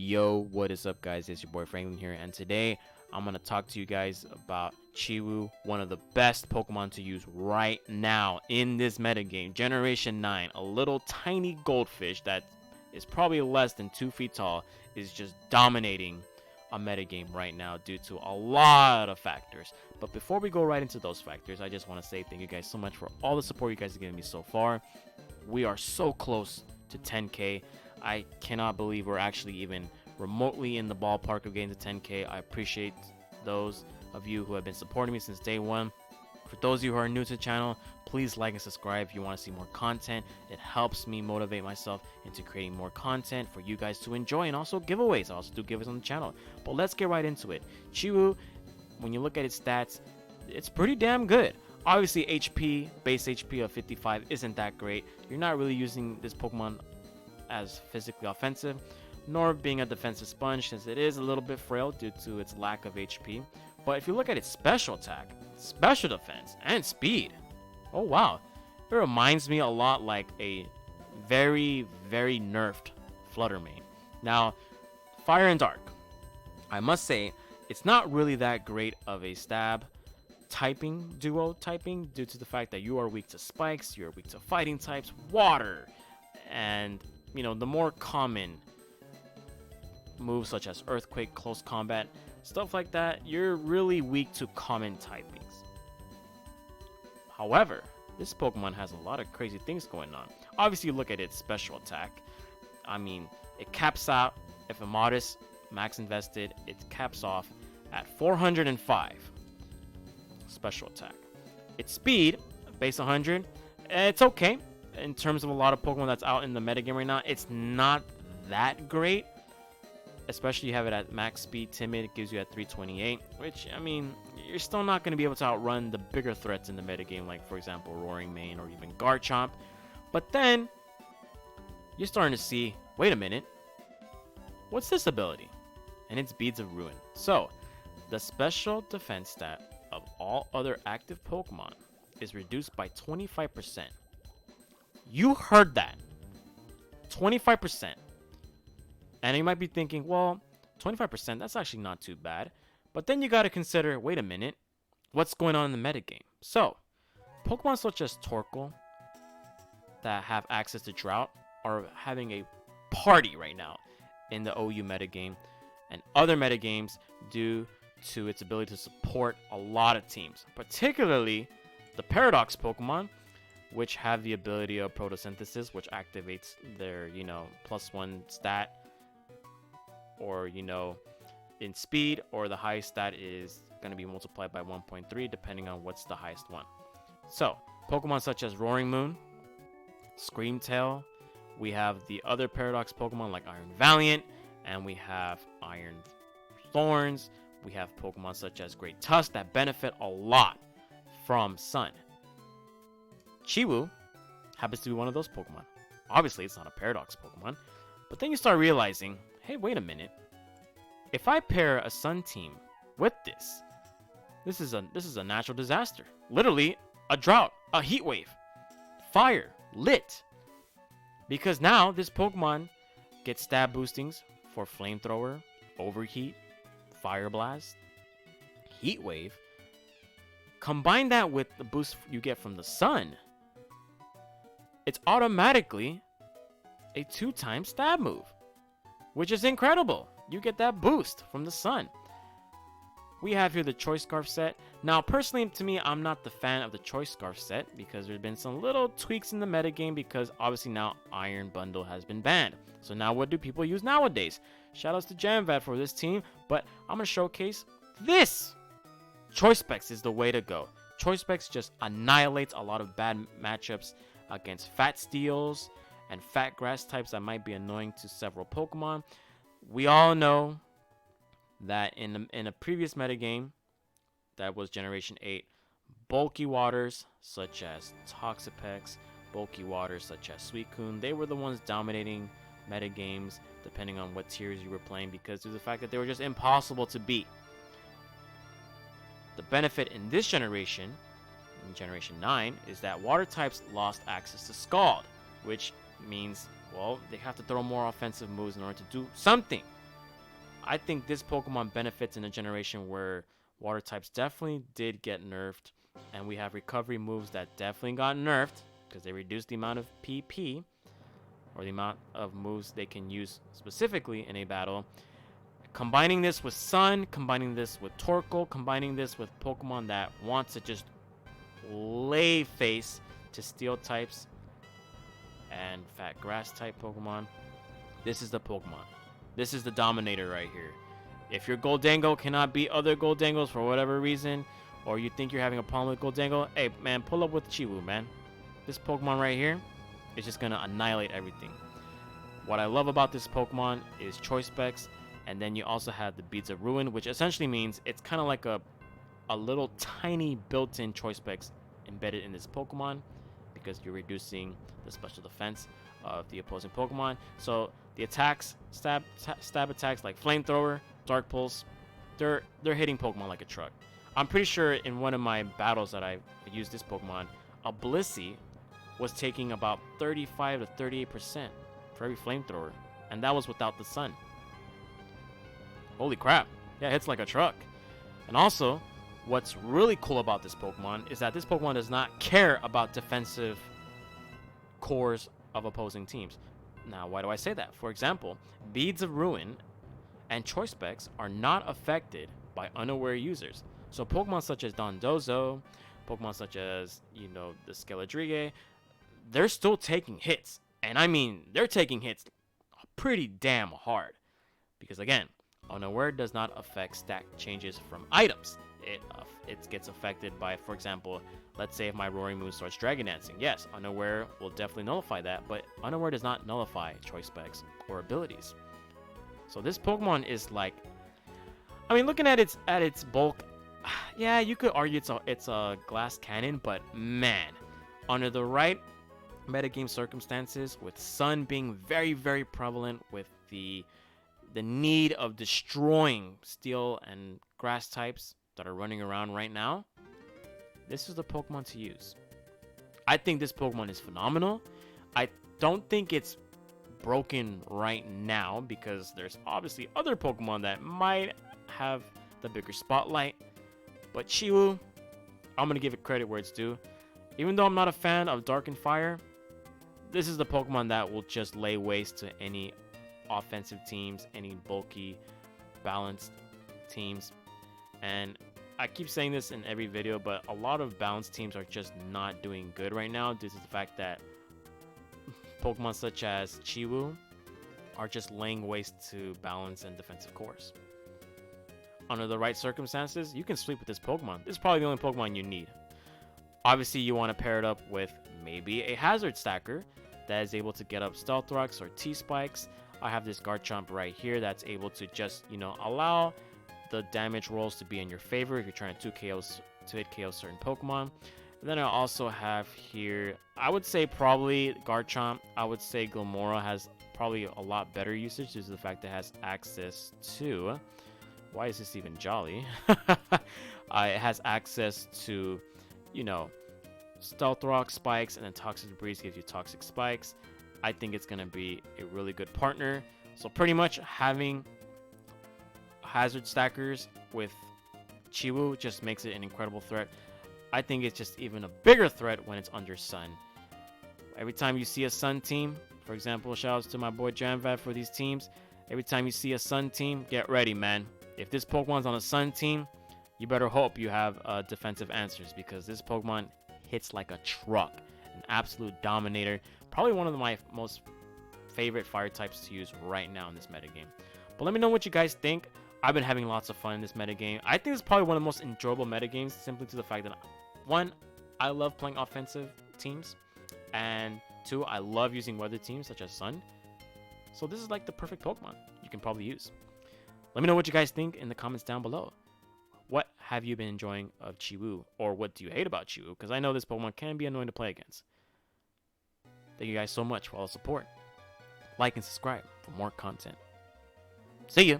Yo, what is up, guys? It's your boy Franklin here, and today I'm gonna talk to you guys about Chiwu, one of the best Pokemon to use right now in this metagame. Generation 9, a little tiny goldfish that is probably less than 2 feet tall, is just dominating a metagame right now due to a lot of factors. But before we go right into those factors, I just want to say thank you guys so much for all the support you guys have given me so far. We are so close to 10K. I cannot believe we're actually even remotely in the ballpark of getting to 10K. I appreciate those of you who have been supporting me since day one. For those of you who are new to the channel, please like and subscribe if you want to see more content. It helps me motivate myself into creating more content for you guys to enjoy, and also giveaways. I also do giveaways on the channel. But let's get right into it. Chiwu, when you look at its stats, it's pretty damn good. Obviously, base HP of 55 isn't that great. You're not really using this Pokemon as physically offensive, nor being a defensive sponge, since it is a little bit frail due to its lack of HP. But if you look at its special attack, special defense, and speed, oh wow, it reminds me a lot like a very nerfed Fluttermane. Now, Fire and Dark, I must say, it's not really that great of a stab duo typing due to the fact that you are weak to spikes, you're weak to fighting types, water, and the more common moves such as Earthquake, Close Combat, stuff like that, you're really weak to common typings. However, this Pokemon has a lot of crazy things going on. Obviously, you look at its special attack. I mean, it caps out, if a modest max invested, it caps off at 405 special attack. Its speed, base 100, it's okay. In terms of a lot of Pokemon that's out in the metagame right now, it's not that great. Especially you have it at max speed. Timid, it gives you at 328, which, I mean, you're still not going to be able to outrun the bigger threats in the metagame, like, for example, Roaring Mane or even Garchomp. But then, you're starting to see, wait a minute, what's this ability? And it's Beads of Ruin. So, the special defense stat of all other active Pokemon is reduced by 25%. You heard that. 25%. And you might be thinking, well, 25%, that's actually not too bad. But then you got to consider, wait a minute, what's going on in the metagame? So, Pokemon such as Torkoal that have access to Drought are having a party right now in the OU metagame and other metagames due to its ability to support a lot of teams, particularly the Paradox Pokemon, which have the ability of photosynthesis, which activates their, +1 stat, or, in speed, or the highest stat is going to be multiplied by 1.3, depending on what's the highest one. So, Pokemon such as Roaring Moon, Screamtail, we have the other Paradox Pokemon like Iron Valiant, and we have Iron Thorns, we have Pokemon such as Great Tusk that benefit a lot from Sun. Chiwu happens to be one of those Pokemon. Obviously, it's not a Paradox Pokemon. But then you start realizing, hey, wait a minute. If I pair a Sun team with this is a natural disaster. Literally, a drought, a heat wave, fire, lit. Because now, this Pokemon gets stab boostings for Flamethrower, Overheat, Fire Blast, Heat Wave. Combine that with the boost you get from the Sun, it's automatically a 2-time stab move, which is incredible. You get that boost from the Sun. We have here the Choice Scarf set. Now, personally, to me, I'm not the fan of the Choice Scarf set because there's been some little tweaks in the metagame because obviously now Iron Bundle has been banned. So now what do people use nowadays? Shoutouts to Jamvad for this team, but I'm going to showcase this. Choice Specs is the way to go. Choice Specs just annihilates a lot of bad matchups against Fat Steels and Fat Grass types that might be annoying to several Pokemon. We all know that in a previous metagame, that was Generation 8, bulky waters such as Toxapex, bulky waters such as Suicune, they were the ones dominating metagames depending on what tiers you were playing because of the fact that they were just impossible to beat. The benefit in this generation, in Generation 9, is that water types lost access to Scald, which means, well, they have to throw more offensive moves in order to do something. I think this Pokemon benefits in a generation where water types definitely did get nerfed, and we have recovery moves that definitely got nerfed because they reduced the amount of PP, or the amount of moves they can use specifically in a battle. Combining this with Sun, combining this with Torkoal, combining this with Pokemon that wants to just lay face to Steel types and Fat Grass type Pokemon. This is the Pokemon. This is the Dominator right here. If your Goldango cannot beat other Goldangos for whatever reason, or you think you're having a problem with Goldango, hey man, pull up with Chiwu, man. This Pokemon right here is just gonna annihilate everything. What I love about this Pokemon is Choice Specs, and then you also have the Beads of Ruin, which essentially means it's kind of like a little tiny built-in Choice Specs embedded in this Pokemon, because you're reducing the special defense of the opposing Pokemon. So the attacks, stab attacks like Flamethrower, Dark Pulse, they're hitting Pokemon like a truck. I'm pretty sure in one of my battles that I used this Pokemon, a Blissey was taking about 35 to 38% for every Flamethrower, and that was without the Sun. Holy crap. Yeah, it hits like a truck. And also, what's really cool about this Pokemon is that this Pokemon does not care about defensive cores of opposing teams. Now, why do I say that? For example, Beads of Ruin and Choice Specs are not affected by unaware users. So Pokemon such as Dondozo, Pokemon such as, the Skeledrigue, they're still taking hits. And I mean, they're taking hits pretty damn hard. Because again, unaware does not affect stat changes from items. It gets affected by, for example, let's say if my Roaring Moon starts Dragon Dancing. Yes, unaware will definitely nullify that, but unaware does not nullify Choice Specs or abilities. So this Pokemon is like, I mean, looking at its bulk, yeah, you could argue it's a glass cannon, but man, under the right metagame circumstances, with Sun being very, very prevalent, with the need of destroying Steel and Grass types that are running around right now, this is the Pokemon to use. I think this Pokemon is phenomenal. I don't think it's broken right now because there's obviously other Pokemon that might have the bigger spotlight. But Chiwu, I'm going to give it credit where it's due. Even though I'm not a fan of Dark and Fire, this is the Pokemon that will just lay waste to any offensive teams, any bulky, balanced teams. And I keep saying this in every video, but a lot of balanced teams are just not doing good right now due to the fact that Pokemon such as Chiwu are just laying waste to balance and defensive cores. Under the right circumstances, you can sweep with this Pokemon. This is probably the only Pokemon you need. Obviously, you want to pair it up with maybe a Hazard Stacker that is able to get up Stealth Rocks or T-Spikes. I have this Garchomp right here that's able to just, allow the damage rolls to be in your favor if you're trying to hit KO certain Pokemon. And then I also have here, I would say probably Garchomp. I would say Glimmora has probably a lot better usage due to the fact that it has access to, why is this even jolly? It has access to, Stealth Rock Spikes, and then Toxic Breeze gives you Toxic Spikes. I think it's going to be a really good partner. So pretty much having Hazard Stackers with Chiwu just makes it an incredible threat. I think it's just even a bigger threat when it's under Sun. Every time you see a Sun team, for example, shout outs to my boy Janvad for these teams. Every time you see a Sun team, get ready, man. If this Pokemon's on a Sun team, you better hope you have defensive answers, because this Pokemon hits like a truck. An absolute dominator. Probably one of my most favorite fire types to use right now in this metagame. But let me know what you guys think. I've been having lots of fun in this metagame. I think it's probably one of the most enjoyable metagames, simply to the fact that, one, I love playing offensive teams, and two, I love using weather teams such as Sun. So this is like the perfect Pokemon you can probably use. Let me know what you guys think in the comments down below. What have you been enjoying of Chiwu, or what do you hate about Chiwu? Because I know this Pokemon can be annoying to play against. Thank you guys so much for all the support. Like and subscribe for more content. See ya!